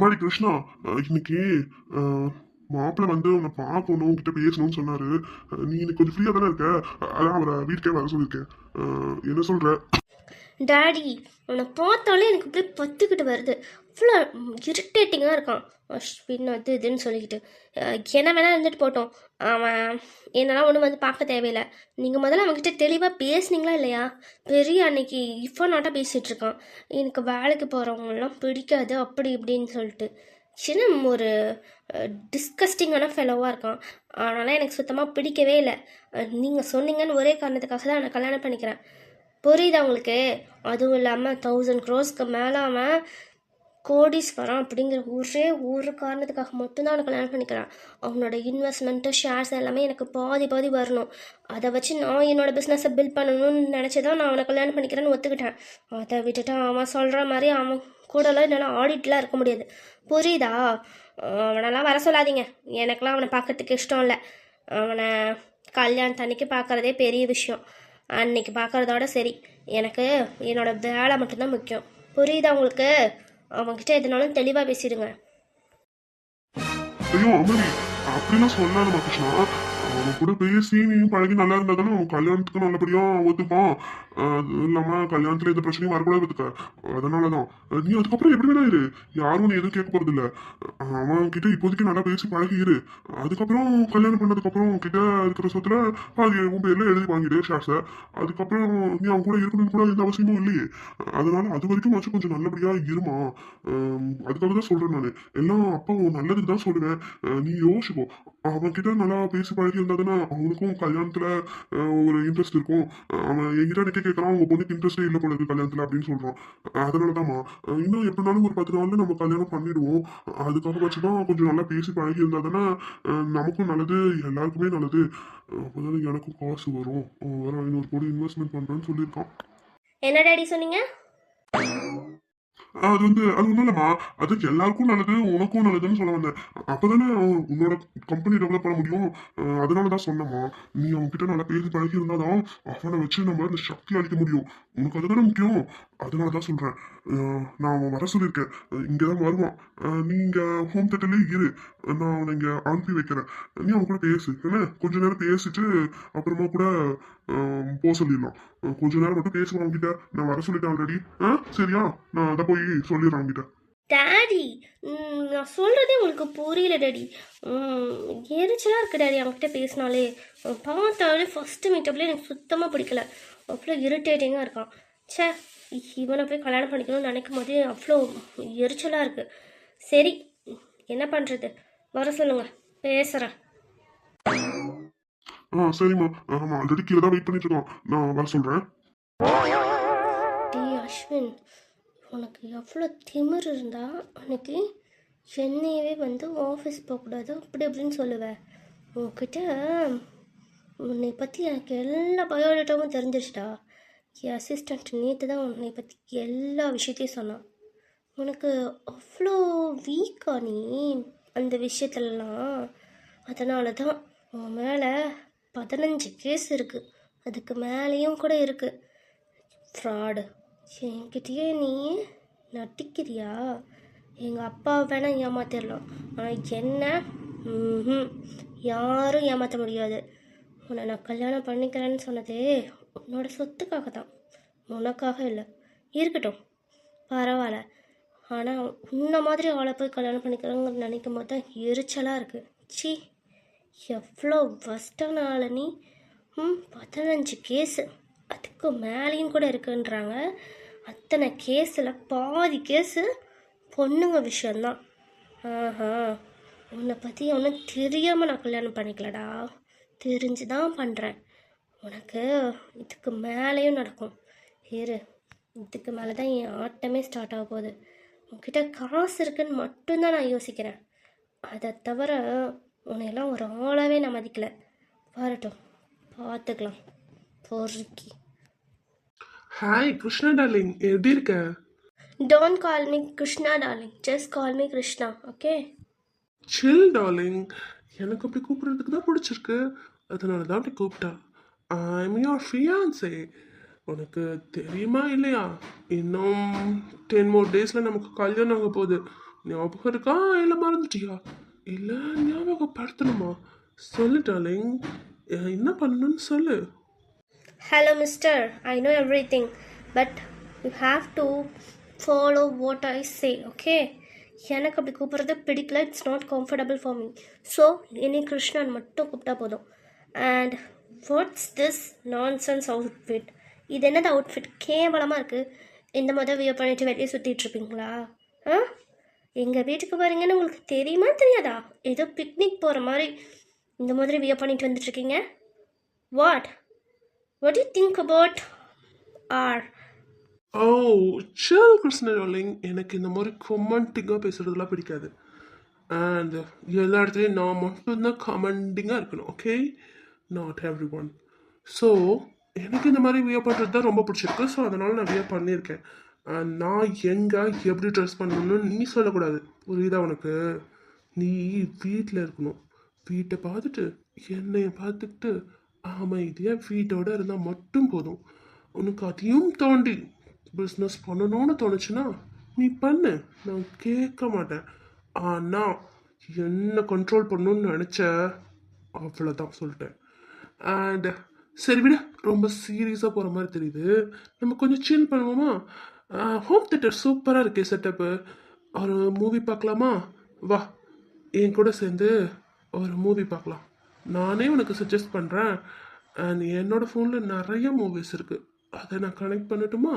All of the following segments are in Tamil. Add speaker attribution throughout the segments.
Speaker 1: அம்மாடி கிருஷ்ணா, இன்னைக்கு மாப்பிள்ளை வந்து உன்னை பார்க்கணும் உங்ககிட்ட பேசணும்னு சொன்னாரு. நீ இன்னைக்கு கொஞ்சம் ஃப்ரீயா தானே இருக்க? அதான் அவரை வீட்டுக்கே வர சொல்லியிருக்கேன். என்ன சொல்ற?
Speaker 2: டாடி உன்னை பார்த்தாலே எனக்கு அப்படியே பத்துக்கிட்டு வருது. அவ்வளோ இரிட்டேட்டிங்காக இருக்கான். அஸ்வின் அது இதுன்னு சொல்லிக்கிட்டு என்ன வேணால் இருந்துட்டு போட்டோம். அவன் என்னெல்லாம் ஒன்றும் வந்து பார்க்க தேவையில்லை. நீங்கள் முதல்ல அவன்கிட்ட தெளிவாக பேசுனீங்களா இல்லையா? பெரிய அன்னைக்கு இப்போ நாட்டாக பேசிகிட்டு இருக்கான். எனக்கு வேலைக்கு போகிறவங்களாம் பிடிக்காது அப்படி இப்படின்னு சொல்லிட்டு சின்ன ஒரு டிஸ்கஸ்டிங்கான ஃபெலோவாக இருக்கான். அதனால் எனக்கு சுத்தமாக பிடிக்கவே இல்லை. நீங்கள் சொன்னீங்கன்னு ஒரே காரணத்துக்காக தான் நான் கல்யாணம் பண்ணிக்கிறேன். புரியுதா உங்களுக்கு? அதுவும் இல்லாமல் 1000 crores மேலே அவன் கோடீஸ்வரன் அப்படிங்கிற ஒரு காரணத்துக்காக மட்டும்தான் அவனை கல்யாணம் பண்ணிக்கிறான். அவனோட இன்வெஸ்ட்மெண்ட்டு ஷேர்ஸ் எல்லாமே எனக்கு பாதி பாதி வரணும். அதை வச்சு நான் என்னோடய பிஸ்னஸை பில்ட் பண்ணணும்னு நினச்சதான் நான் அவனை கல்யாணம் பண்ணிக்கிறேன்னு ஒத்துக்கிட்டேன். அதை விட்டுட்டு அவன் சொல்கிற மாதிரி அவன் கூடலாம் என்னால் ஆடிட்லாம் இருக்க முடியாது. புரியுதா? அவனெல்லாம் வர சொல்லாதீங்க. எனக்கெல்லாம் அவனை பார்க்கறதுக்கு இஷ்டம் இல்லை. அவனை கல்யாணத்தன்னைக்கு பார்க்குறதே பெரிய விஷயம். அன்னைக்கு பார்க்குறதோட சரி. எனக்கு என்னோடய வேலை மட்டும்தான் முக்கியம். புரியுதா உங்களுக்கு? அவங்ககிட்ட எதுனாலும் தெளிவாக பேசிடுங்க.
Speaker 1: ஐயோ அம்மாடி, அப்படிலாம் சொல்லாதம்மா கிருஷ்ணா. அவன் கூட பேசி நீ பழகி நல்லா இருந்தா தானே அவன் கல்யாணத்துக்கு நல்லபடியா ஒத்துப்பான். அது இல்லாம கல்யாணத்துல எந்த பிரச்சனையும் வரக்கூடாது பார்த்துக்க. அதனாலதான் நீ அதுக்கப்புறம் எப்படி வேணா இரு. யாரும் நீ எதுவும் கேட்க போறது இல்ல. அவன் கிட்ட இப்போதைக்கு நல்லா பேசி பழகி இரு. அதுக்கப்புறம் கல்யாணம் பண்ணதுக்கு அப்புறம் கிட்ட இருக்கிற சொத்துல பாதி உன் பேர்ல எழுதி வாங்கிடு ஷேர்ஸ. அதுக்கப்புறம் நீ அவன் கூட இருக்கணும்னு கூட எந்த அவசியமும் இல்லையே. அதனால அது வரைக்கும் வச்சு கொஞ்சம் நல்லபடியா இருமா. அதுக்காக தான் சொல்றேன் நான். எல்லாம் அப்பா நல்லதுக்கு தான் சொல்லுவேன். நீ யோசிப்போ. அவன் கிட்ட நல்லா பேசி பழகி இருந்தாதுன்னா அவனுக்கும் கல்யாணத்துல ஒரு இன்ட்ரெஸ்ட் இருக்கும். அவன் என்கிட்ட நிக்க கேட்கறான், உங்க பொண்ணுக்கு இன்ட்ரெஸ்டே இல்லை போல இருக்கு கல்யாணத்துல அப்படின்னு சொல்றான். அதனாலதான்மா இன்னும் எப்படினாலும் ஒரு 10 நாள்ல நம்ம கல்யாணம் பண்ணிடுவோம். அதுக்காக வச்சுதான் கொஞ்சம் நல்லா பேசி பழகி இருந்தாதானே நமக்கும் நல்லது, எல்லாருக்குமே நல்லது. அப்போதான் எனக்கும் காசு வரும். வேற 500 கோடி இன்வெஸ்ட்மெண்ட் பண்றேன்னு சொல்லியிருக்கான்.
Speaker 2: என்ன டாடி சொன்னீங்க?
Speaker 1: அது ஒண்ணும் இல்லம்மா. அது எல்லாருக்கும் நல்லது, உனக்கும் நல்லதுன்னு சொல்ல வந்தேன். அப்பதானே உன்னோட கம்பெனி டெவலப் பண்ண முடியும். அதனாலதான் சொன்னம்மா. நீ அவன்கிட்ட நல்லா பேசி பழகி இருந்தாதான் அவனை வச்சு நம்ம இந்த சக்தி அளிக்க முடியும். உனக்கு அதுதானே முக்கியம். அதனாலதான் சொல்றேன். நான் அவன் வர சொல்லியிருக்கேன். இங்கதான் வருவான். நீ இங்க ஹோம் தேட்டர்லயே இரு. நான் அவனை இங்க அனுப்பி வைக்கிறேன். நீ அவன் கூட பேசு என்ன, கொஞ்ச நேரம் பேசிட்டு அப்புறமா கூட போக சொல்லிடலாம். கொஞ்ச நேரம் மட்டும் பேசுவான் அவன்கிட்ட. நான் வர சொல்லிட்டேன் ஆல்ரெடி. சரியா? நான் அதை போய் சொல்லிடுறேன் அவன்கிட்ட.
Speaker 2: டாடி நான் சொல்கிறதே உங்களுக்கு புரியல டாடி. எரிச்சலாக இருக்கு டாடி அவங்ககிட்ட பேசினாலே. பார்த்தாலே ஃபஸ்ட்டு மீட்டப்லேயே எனக்கு சுத்தமாக பிடிக்கல. அவ்வளோ இரிட்டேட்டிங்காக இருக்கான். சே, இவனை போய் கல்யாணம் பண்ணிக்கணும்னு நினைக்கும் போதே அவ்வளோ எரிச்சலாக இருக்குது. சரி, என்ன பண்ணுறது? வர சொல்லுங்கள், பேசுகிறேன்.
Speaker 1: சரிம்மா. ஆமா, ஆல்ரெடி கீழே தான் வெயிட் பண்ணிட்டு இருக்கோம். நான் வர சொல்றேன்.
Speaker 2: டி அஸ்வின், உனக்கு எவ்வளோ திமிர் இருந்தா அன்னைக்கு என்னையவே வந்து ஆஃபீஸ் போகக்கூடாது அப்படி அப்படின்னு சொல்லுவேன். உன்கிட்ட உன்னை பற்றி எனக்கு எல்லா பயோடேட்டாவும் தெரிஞ்சிருச்சுடா. என் அசிஸ்டண்ட் நேற்று தான் உன்னை பற்றி எல்லா விஷயத்தையும் சொன்னான். உனக்கு அவ்வளோ வீக்கா நீ அந்த விஷயத்துலலாம். அதனால தான் உன் மேலே 15 கேஸ் இருக்குது, அதுக்கு மேலேயும் கூட இருக்குது. ஃப்ராடு. என்கிட்டயே நீ நட்டிக்கிறியா? எங்கள் அப்பா வேணால் ஏமாத்திடலாம், ஆனால் என்ன யாரும் ஏமாற்ற முடியாது. உன்னை நான் கல்யாணம் பண்ணிக்கிறேன்னு சொன்னதே உன்னோட சொத்துக்காக தான், உனக்காக இல்லை. இருக்கட்டும், பரவாயில்ல. ஆனால் உன்ன மாதிரி ஆளை போய் கல்யாணம் பண்ணிக்கிறேன்னு நினைக்கும் போது தான் எரிச்சலாக இருக்குது. சி, எவ்வளோ ஃபஸ்ட்டான ஆளை நீ. 15 கேஸு, அதுக்கு மேலேயும் கூட இருக்குன்றாங்க. அத்தனை கேஸில் பாதி கேஸு பொண்ணுங்க விஷயந்தான். உன்னை பற்றி ஒன்றும் தெரியாமல் நான் கல்யாணம் பண்ணிக்கலடா, தெரிஞ்சு தான் பண்ணுறேன். உனக்கு இதுக்கு மேலேயும் நடக்கும். இரு, இதுக்கு மேலே தான் என் ஆட்டமே ஸ்டார்ட் ஆக போகுது. உன்கிட்ட காசு இருக்குன்னு மட்டும்தான் நான் யோசிக்கிறேன். அதை தவிர உன்னையெல்லாம் ஒரு ஆளாகவே நான் மதிக்கலை. வரட்டும், பார்த்துக்கலாம். பொறுக்கி.
Speaker 3: ஹாய் கிருஷ்ணா டார்லிங், எப்படி இருக்க?
Speaker 2: Don't call me Krishna, darling. Just call me Krishna, okay?
Speaker 3: Chill darling. எனக்கு அப்படி கூப்பிட்றதுக்கு தான் பிடிச்சிருக்கு, அதனால தான் அப்படி கூப்பிட்டா. I am your fiancée. உனக்கு தெரியுமா இல்லையா? இன்னும் 10 more days நமக்கு கல்யாணம் ஆக போகுது. ஞாபகம் இருக்கா இல்லை மறந்துட்டியா? இல்லை ஞாபகப்படுத்தணுமா? சொல்லு டார்லிங், என்ன பண்ணணும்னு சொல்லு.
Speaker 2: Hello mister, I know every thing, but you have to follow what I say, okay? எனக்கு அப்படி கூப்பிட்றது பிடிக்கல. It's not comfortable for me. So இனி கிருஷ்ணன் மட்டும் கூப்பிட்டா போதும். And what's this nonsense outfit? இது என்னது அவுட்ஃபிட்? கேவலமாக இருக்குது. இந்த மாதிரி வியர் பண்ணிட்டு வெளியே சுற்றிட்டு இருப்பீங்களா? ஆ, எங்கள் வீட்டுக்கு வரீங்கன்னு உங்களுக்கு தெரியுமா தெரியாதா? ஏதோ பிக்னிக் போகிற மாதிரி இந்த மாதிரி வியர் பண்ணிட்டு வந்துட்டுருக்கீங்க. What what you think about her?
Speaker 3: Oh, chill Krishna darling. எனக்கு இந்த மாதிரி கொமெண்டிங்காக பேசுறதுலாம் பிடிக்காது. அண்ட் எல்லா இடத்துலையும் நான் மட்டும்தான் கமெண்டிங்காக இருக்கணும், okay? Not every one. So எனக்கு இந்த மாதிரி வியர் பண்ணுறது தான் ரொம்ப பிடிச்சிருக்கு. ஸோ அதனால் நான் வியர் பண்ணியிருக்கேன். நான் எங்கே எப்படி ட்ரெஸ் பண்ணணும்னு நீ சொல்லக்கூடாது, புரியுதா உனக்கு? நீ வீட்டில் இருக்கணும். வீட்டை பார்த்துட்டு என்னைய பார்த்துக்கிட்டு அமைதியாக வீட்டோட இருந்தால் மட்டும் போதும். உனக்கு அதையும் தாண்டி பிஸ்னஸ் பண்ணணும்னு தோணுச்சுன்னா நீ பண்ணு, நான் கேட்க மாட்டேன். ஆனால் என்ன கண்ட்ரோல் பண்ணணும்னு நினச்ச அவ்வளோதான் சொல்லிட்டேன். அண்ட் சரி விட, ரொம்ப சீரியஸாக போகிற மாதிரி தெரியுது. நம்ம கொஞ்சம் சில் பண்ணுவோமா? ஹோம் தேட்டர் சூப்பராக இருக்கே செட்டப்பு. ஒரு மூவி பார்க்கலாமா? வா, என் கூட சேர்ந்து ஒரு மூவி பார்க்கலாம். நானே உனக்கு சஜஸ்ட் பண்ணுறேன். அண்ட் என்னோடய ஃபோனில் நிறைய மூவிஸ் இருக்குது, அதை நான் கனெக்ட் பண்ணட்டுமா?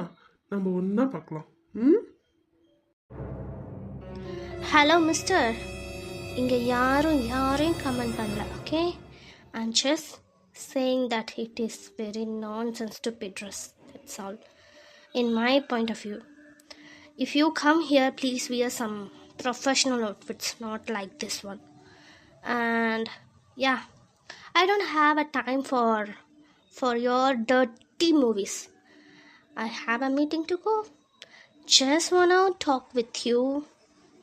Speaker 3: நம்ம ஒன்றா பார்க்கலாம். ம்,
Speaker 2: ஹலோ மிஸ்டர், இங்கே யாரையும் கமெண்ட் பண்ணல, okay? I'm just saying that it is very nonsense stupid dress. That's all. In my point of view, if you come here, please wear some professional outfits, not like this one. And yeah, I don't have a time for your dirty movies. I have a meeting to go. Just wanna talk with you,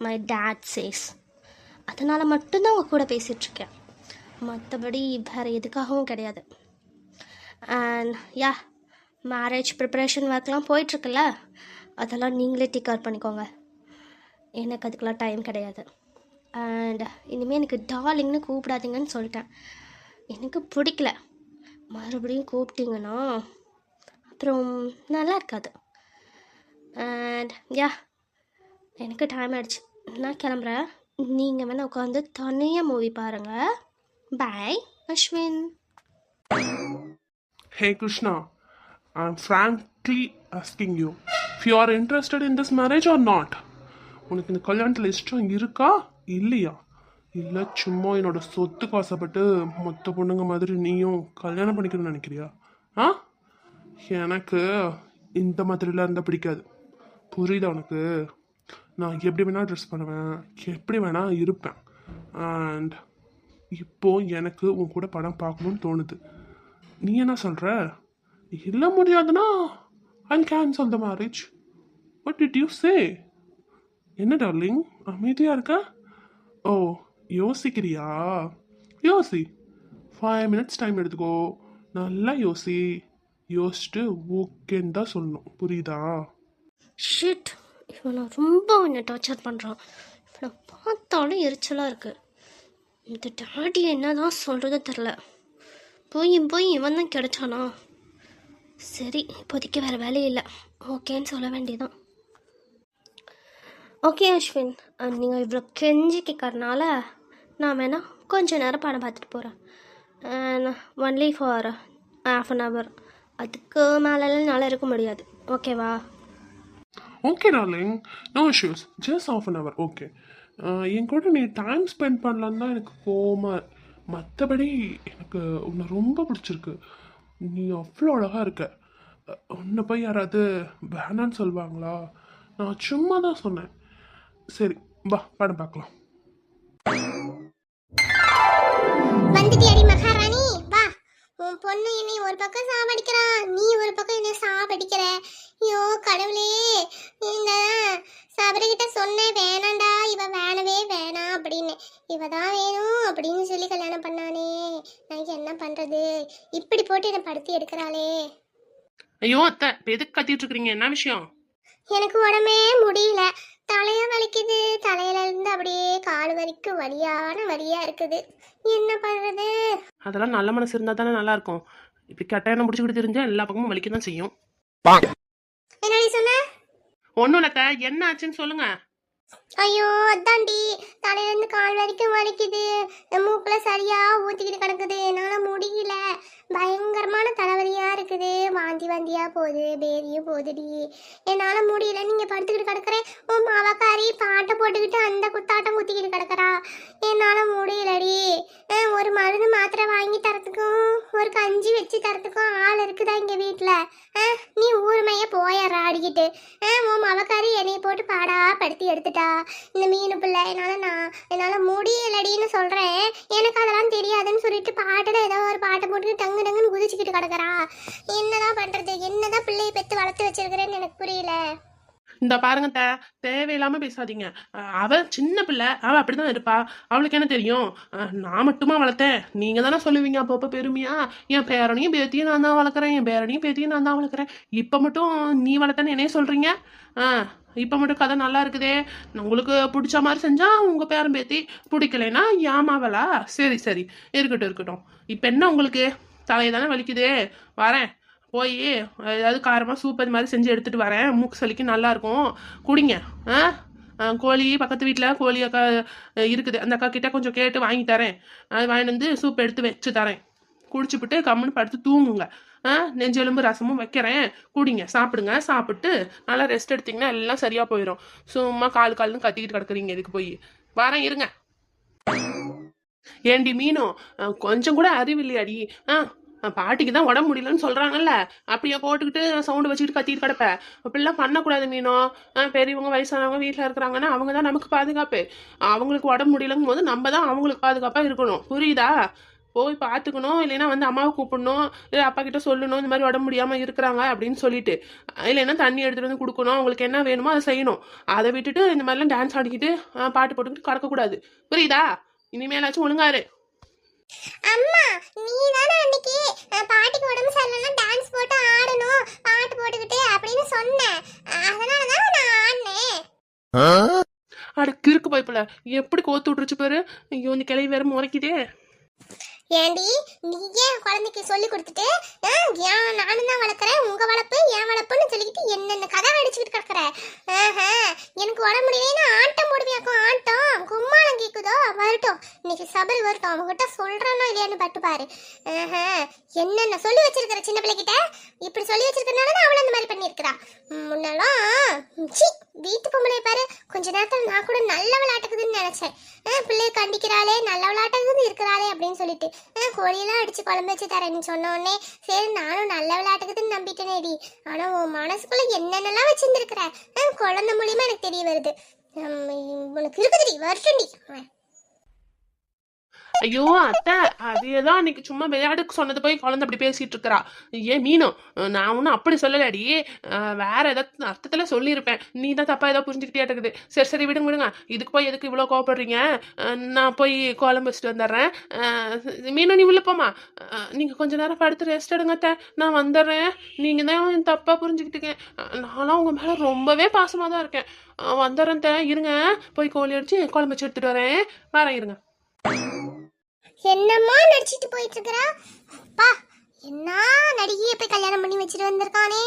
Speaker 2: my dad says. அதனால் மட்டும்தான் உங்கள் கூட பேசிகிட்ருக்கேன், மற்றபடி வேறு எதுக்காகவும் கிடையாது. அண்ட் யா, மேரேஜ் ப்ரிப்பரேஷன் ஒர்க்லாம் போயிட்டுருக்குல்ல, அதெல்லாம் நீங்களே டேக் கேர் பண்ணிக்கோங்க. எனக்கு அதுக்கெலாம் டைம் கிடையாது. அண்ட் இனிமேல் எனக்கு டார்லிங்னு கூப்பிடாதீங்கன்னு சொல்லிட்டேன். எனக்கு பிடிக்கல. மறுபடியும் கூப்பிட்டீங்கன்னா அப்புறம் நல்லா இருக்காது. அண்ட் யா, எனக்கு டைம் ஆகிடுச்சு, நான் கிளம்புறேன். நீங்கள் வேணால் உட்காந்து தனியாக மூவி பாருங்கள். பாய் Ashwin.
Speaker 3: hey Krishna, I'm frankly asking you if you are interested in this marriage or not. உனக்கு இந்த கல்யாணத்தில் இஷ்டம் இருக்கா இல்லையா? இல்லை சும்மா என்னோட சொத்துக்கு ஆசைப்பட்டு மொத்த பொண்ணுங்க மாதிரி நீயும் கல்யாணம் பண்ணிக்கணும்னு நினைக்கிறியா? ஆ, எனக்கு இந்த மாதிரிலாம் இருந்தால் பிடிக்காது, புரியுதா உனக்கு? நான் எப்படி வேணால் ட்ரெஸ் பண்ணுவேன், எப்படி வேணால் இருப்பேன். அண்ட் இப்போ எனக்கு உன் கூட படம் பார்க்கணுன்னு தோணுது. நீ என்ன சொல்கிற? இல்லை முடியாதுன்னா I'll cancel the marriage. What did you say? என்ன டார்லிங் அமைதியாக இருக்க? ஓ, யோசிக்கிறியா? யோசி, 5 minutes டைம் எடுத்துக்கோ, நல்லா யோசி. யோசிச்சுட்டு ஓகேன்னு தான் சொல்லணும், புரியுதா?
Speaker 2: ஷிட், இவனை ரொம்ப என்னை டார்ச்சர் பண்ணுறான். இவனை பார்த்தாலும் எரிச்சலாக இருக்குது. இந்த டாடி என்ன தான் சொல்கிறதோ தெரில. போய் இவன் தான் கிடைச்சானா? சரி, இப்போதைக்கு வேறு வேலையே இல்லை, ஓகேன்னு சொல்ல வேண்டியதான். ஓகே அஸ்வின், நீங்கள் இவ்வளோ கெஞ்சி கேட்கறனால நான் வேணால் கொஞ்சம் நேரம் படம் பார்த்துட்டு போகிறேன். Only for ½ hour. அதுக்கு மேலெல்லாம் என்னால் இருக்க முடியாது, ஓகேவா?
Speaker 3: Okay darling, no issues, just ½ hour, okay. என் கூட நீ டைம் ஸ்பெண்ட் பண்ணலான்னு தான் எனக்கு கோவமாக. மற்றபடி எனக்கு உன்னை ரொம்ப பிடிச்சிருக்கு. நீ அவ்வளோ அழகாக இருக்க. உன்னை போய் யாராவது வேணான்னு சொல்லுவாங்களா? நான் சும்மா தான் சொன்னேன். சரி, வா படம் பார்க்கலாம்.
Speaker 4: வந்துட்டியாடி மகாராணி, வா. உன் பொண்ணு என்னை ஒரு பக்கம் சாவடிக்கிறா, நீ ஒரு பக்கம் என்ன சாவடிக்கிற. ஐயோ கடவுளே, இந்த சபரிகிட்ட சொன்னேன் வேணாண்டா, இவ வேணவே வேணாம் அப்படின்னு. இவ தான் வேணும் அப்படின்னு சொல்லி கல்யாணம் பண்ணானே, நான் என்ன பண்றது? இப்படி போட்டு என்னை படுத்தி எடுக்கிறாளே.
Speaker 3: ஐயோ அத்தை, இப்போ எதுக்கு கத்திட்டு இருக்கிறீங்க? என்ன விஷயம்?
Speaker 4: எனக்கு உடம்பே முடியல, தலையும் வலிக்குது, தலையில இருந்து அப்படியே கால் வரைக்கும் வலியா இருக்குது. என்ன பண்றது?
Speaker 3: அதெல்லாம் நல்ல மனசு இருந்தால் தானே நல்லா இருக்கும். இப்படி கெட்ட எண்ணம் முடிச்சுக்கிட்டு தெரிஞ்சா எல்லா பக்கமும் வலிக்க தான் செய்யும்.
Speaker 4: என்னடி சொன்ன?
Speaker 3: ஒன்றும் இல்லத்த, என்ன ஆச்சுன்னு சொல்லுங்க.
Speaker 4: ஐயோ அதான்டி, தலையில இருந்து கால் வரைக்கும் வலிக்குது, மூக்குல சரியா ஊத்திக்கிட்டு கிடக்குது, என்னால முடியல. பயங்கரமான தலைவலியா இருக்குது, வாந்தி வாந்தியா போகுது, பேதியும் போகுதுடி. என்னால முடியல. நீங்க படுத்துக்கிட்டு கிடக்குறேன், உன் மாவக்காரி பாட்டை போட்டுக்கிட்டு அந்த குத்தாட்டம் குத்திக்கிட்டு கிடக்குறா. என்னால முடியலடி. ஒரு மருந்து மாத்திரை வாங்கி தரத்துக்கும் ஒரு கஞ்சி வச்சு தரத்துக்கும் ஆள் இருக்குதா இங்க வீட்டுல? நீ ஊருமைய போயிடுற அடிக்கிட்டு. உன் மாவக்காரி என்னைய போட்டு பாடா படுத்தி எடுத்துட்டா. இந்த மீனு பிள்ளை என்னால முடியலடின்னு சொல்றேன். எனக்கு அதெல்லாம் தெரியாதுன்னு சொல்லிட்டு பாட்டுல ஏதோ ஒரு பாட்டை போட்டு டங்கு டங்குன்னு குதிச்சுக்கிட்டு கிடக்குறா. என்னதான் பண்றது? என்னதான் பிள்ளையை பெத்து வளர்த்து வச்சிருக்கிறேன்னு எனக்கு புரியல.
Speaker 3: இந்த பாருங்க தேவையில்லாம பேசாதீங்க. அவ சின்ன பிள்ளை, அவ அப்படிதான் இருப்பா. அவளுக்கு என்ன தெரியும்? நான் மட்டுமா வளர்த்தேன்? நீங்க தானே சொல்லுவீங்க அப்பப்போ பெருமையா, என் பேரனையும் பேத்தியும் நான் தான் வளர்க்குறேன், என் பேரனையும் பேத்தியும் நான் தான் வளர்க்குறேன். இப்போ மட்டும் நீ வளர்த்தேன்னு என்னையே சொல்றீங்க? இப்போ மட்டும் கதை நல்லா இருக்குதே. உங்களுக்கு பிடிச்ச மாதிரி செஞ்சா உங்க பேரன் பேத்தி, பிடிக்கலைன்னா ஏமாவலா? சரி சரி, இருக்கட்டும். இப்போ என்ன உங்களுக்கு தலையை தானே வலிக்குது? வரேன், போய் ஏதாவது காரமாக சூப் அது மாதிரி செஞ்சு எடுத்துகிட்டு வரேன். மூக்கு சளிக்கு நல்லாயிருக்கும், குடிங்க. கோழி பக்கத்து வீட்டில் கோழி அக்கா இருக்குது, அந்த அக்கா கிட்டே கொஞ்சம் கேட்டு வாங்கி தரேன். அது வாங்கிட்டு வந்து சூப் எடுத்து வச்சு தரேன். குடிச்சுப்பிட்டு கம்முன்னு படுத்து தூங்குங்க. நெஞ்செலும்பு ரசமும் வைக்கிறேன், குடிங்க, சாப்பிடுங்க. சாப்பிட்டு நல்லா ரெஸ்ட் எடுத்திங்கன்னா எல்லாம் சரியாக போயிடும். சும்மா கால்னு கத்திக்கிட்டு கிடக்குறீங்க இதுக்கு போய். வரேன், இருங்க. ஏண்டி மீனும் கொஞ்சம் கூட அறிவில்லையாடி? பாட்டிக்கு தான் உடம்பு முடியலன்னு சொல்றாங்கல்ல, அப்படியே போட்டுக்கிட்டு சவுண்டு வச்சுக்கிட்டு கத்திட்டு கிடப்ப. அப்படிலாம் பண்ணக்கூடாது மீனும். பெரியவங்க வயசானவங்க வீட்டில் இருக்கிறாங்கன்னா அவங்க தான் நமக்கு பாதுகாப்பு. அவங்களுக்கு உடம்பு முடியலங்கும் போது நம்ம தான் அவங்களுக்கு பாதுகாப்பாக இருக்கணும், புரியுதா? போய் பார்த்துக்கணும், இல்லைன்னா வந்து அம்மாவை கூப்பிடணும், இல்லை அப்பா கிட்ட சொல்லணும் இந்த மாதிரி உடம்பு முடியாமல் இருக்கிறாங்க அப்படின்னு சொல்லிட்டு. இல்லைன்னா தண்ணி எடுத்துகிட்டு வந்து கொடுக்கணும், அவங்களுக்கு என்ன வேணுமோ அதை செய்யணும். அதை விட்டுட்டு இந்த மாதிரிலாம் டான்ஸ் ஆடிக்கிட்டு பாட்டு போட்டுக்கிட்டு கிடக்கக்கூடாது, புரியுதா? இனிமேலாச்சும் ஒழுங்காரு.
Speaker 4: அம்மா, நீ தானே அன்னைக்கு பாட்டிக்கு உடம்பு சரியில்லைன்னா டான்ஸ் போட்டு ஆடணும், பாட்டு போட்டுக்கிட்டு அப்படின்னு சொன்னேன். அதனாலதான் நான் ஆடினேன்.
Speaker 3: அட கிறுக்கு போய்ப்பல, எப்படி கோத்து விட்டுருச்சு பாரு. ஐயோ, இந்த கிளவி வேற முறைக்குதே.
Speaker 4: ஏண்டி, நீ ஏன் குழந்தைக்கு சொல்லி கொடுத்துட்டு நானும் தான் வளர்க்குறேன், உங்க வளர்ப்பு என் வளர்ப்புன்னு சொல்லிக்கிட்டு என்னென்ன கதை அடிச்சுக்கிட்டு கிடக்குற? எனக்கு உடம்பு முடியலன்னா ஆட்டம் போடுவியாக்கும், ஆட்டம் கும்மாளம் கேக்குதோ? வரட்டும், இன்னைக்கு சபரி வரட்டும், அவங்ககிட்ட சொல்றானோ இல்லையான்னு பட்டு பாரு. என்னென்ன சொல்லி வச்சிருக்கிற சின்ன பிள்ளைகிட்ட? இப்படி சொல்லி வச்சிருக்கனாலதான் அவளை அந்த மாதிரி பண்ணியிருக்கிறா. முன்னெல்லாம் வீட்டு பொம்பளை பாரு, கொஞ்ச நேரத்தில் நான் கூட நல்ல விளையாட்டுக்குதுன்னு நினைச்சேன். பிள்ளைய கண்டிக்கிறாளே, நல்ல விளையாட்டுக்குது இருக்கிறாளே அப்படின்னு சொல்லிட்டு கோழியெல்லாம் அடிச்சு குழம்பு வச்சு தரேன்னு சொன்ன உடனே சரி நானும் நல்ல விளையாட்டுக்குதுன்னு நம்பிட்டேனேடி. ஆனா உன் மனசுக்குள்ள என்னென்னலாம் வச்சிருந்துருக்கிற குழந்தை மூலியமா எனக்கு தெரிய வருது. உனக்கு இருக்குதுடி, வருஷண்டி.
Speaker 3: ஐயோ அத்தை, அதேதான் அன்னைக்கு சும்மா விளையாடுக்கு சொன்னது போய் குழந்தை அப்படி பேசிட்டு இருக்கிறா. ஏன் மீனும், நான் ஒன்றும் அப்படி சொல்லலடி, வேற ஏதாவது அர்த்தத்துல சொல்லியிருப்பேன். நீ தான் தப்பா ஏதாவது புரிஞ்சுக்கிட்டே இருக்குது. சரி விடுங்க. இதுக்கு போய் எதுக்கு இவ்வளோ கோவப்படுறீங்க? நான் போய் குழம்பு வச்சுட்டு வந்துடுறேன். மீனும் நீ உள்ள போமா, நீங்க கொஞ்ச நேரம் படுத்து ரெஸ்ட் எடுங்க அத்தை, நான் வந்துடுறேன். நீங்க தான் தப்பா புரிஞ்சுக்கிட்டீங்க. நான்லாம் உங்க மேல ரொம்பவே பாசமா தான் இருக்கேன். வந்துடுறேன் அத்தை, இருங்க. போய் கோழி அடிச்சு குழம்பு வச்சு எடுத்துட்டு வரேன், இருங்க.
Speaker 4: என்னம்மா நடிச்சிட்டு போயிட்டு இருக்கிறா? அப்பா, என்ன நடிகையை போய் கல்யாணம் பண்ணி வச்சுட்டு வந்திருக்கானே.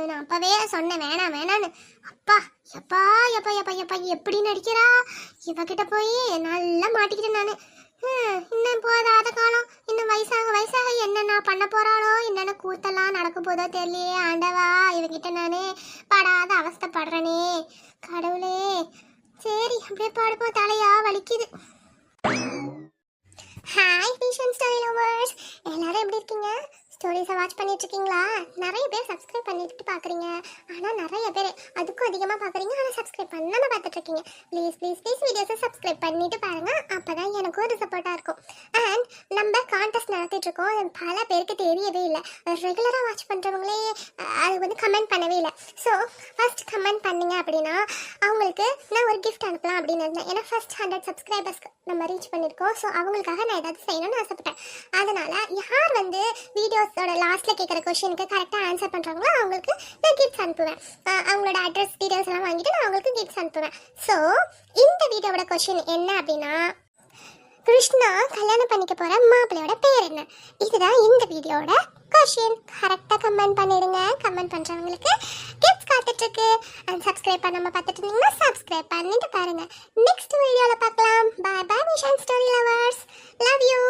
Speaker 4: நான் அப்பவே சொன்னேன் வேணான்னு. அப்பா எப்பா எப்படி நடிக்கிறா இவகிட்ட போய் நல்லா மாட்டிக்கிட்டேன் நானு. இன்னும் போதாத காலம், இன்னும் வயசாக என்னென்ன பண்ண போறாளோ, என்னென்ன கூத்தெல்லாம் நடக்க போதோ தெரியலையே. ஆண்டவா, இவகிட்ட நானு படாத அவஸ்தைப்படுறேனே கடவுளே. சரி அப்படியே பாடுப்போம், தலையா வலிக்குது. ஹாய் ஃபிஷன் ஸ்டோரி லவர்ஸ், எல்லாரும் எப்படி இருக்கீங்க? ஸ்டோரிஸை வாட்ச் பண்ணிட்டு இருக்கீங்களா? நிறைய பேர் சப்ஸ்கிரைப் பண்ணிட்டு பார்க்குறீங்க, ஆனால் நிறைய பேர் அதுக்கும் அதிகமாக பார்க்குறீங்க, ஆனால் சப்ஸ்கிரைப் பண்ணாமல் பார்த்துட்டு இருக்கீங்க. ப்ளீஸ் வீடியோஸை சப்ஸ்கிரைப் பண்ணிட்டு பாருங்க, அப்போ தான் எனக்கும் ஒரு சப்போர்ட்டாக இருக்கும். அண்ட் நம்ம கான்டெஸ்ட் நடத்திட்டு இருக்கோம், அது பல பேருக்கு தெரியவே இல்லை. ரெகுலராக வாட்ச் பண்ணுறவங்களே அது வந்து கமெண்ட் பண்ணவே இல்லை. ஸோ ஃபர்ஸ்ட் கமெண்ட் பண்ணீங்க அப்படின்னா அவங்களுக்கு நான் ஒரு கிஃப்ட் அனுப்பலாம் அப்படின்னு இருந்தேன். ஏன்னா ஃபர்ஸ்ட் 100 சப்ஸ்கிரைபர்ஸ்க்கு நம்ம ரீச் பண்ணியிருக்கோம். ஸோ அவங்களுக்காக நான் ஏதாவது செய்யணும்னு ஆசைப்பட்டேன். அதனால் யார் வந்து வீடியோஸ் வீடியோஸோட லாஸ்ட்டில் கேட்குற கொஷினுக்கு கரெக்டாக ஆன்சர் பண்ணுறாங்களோ அவங்களுக்கு நான் கிஃப்ட்ஸ் அனுப்புவேன். அவங்களோட அட்ரஸ் டீட்டெயில்ஸ் எல்லாம் வாங்கிட்டு நான் அவங்களுக்கு கிஃப்ட்ஸ் அனுப்புவேன். ஸோ இந்த வீடியோவோட கொஷின் என்ன அப்படின்னா, கிருஷ்ணா கல்யாணம் பண்ணிக்க போகிற மாப்பிள்ளையோட பேர் என்ன? இதுதான் இந்த வீடியோவோட கொஷின். கரெக்டாக கமெண்ட் பண்ணிடுங்க. கமெண்ட் பண்ணுறவங்களுக்கு கிஃப்ட்ஸ் காத்துட்ருக்கு. அண்ட் சப்ஸ்கிரைப் பண்ணாமல் பார்த்துட்டு இருந்தீங்கன்னா சப்ஸ்கிரைப் பண்ணிட்டு பாருங்கள். நெக்ஸ்ட் வீடியோவில் பார்க்கலாம். Bye bye vision story lovers. Love you.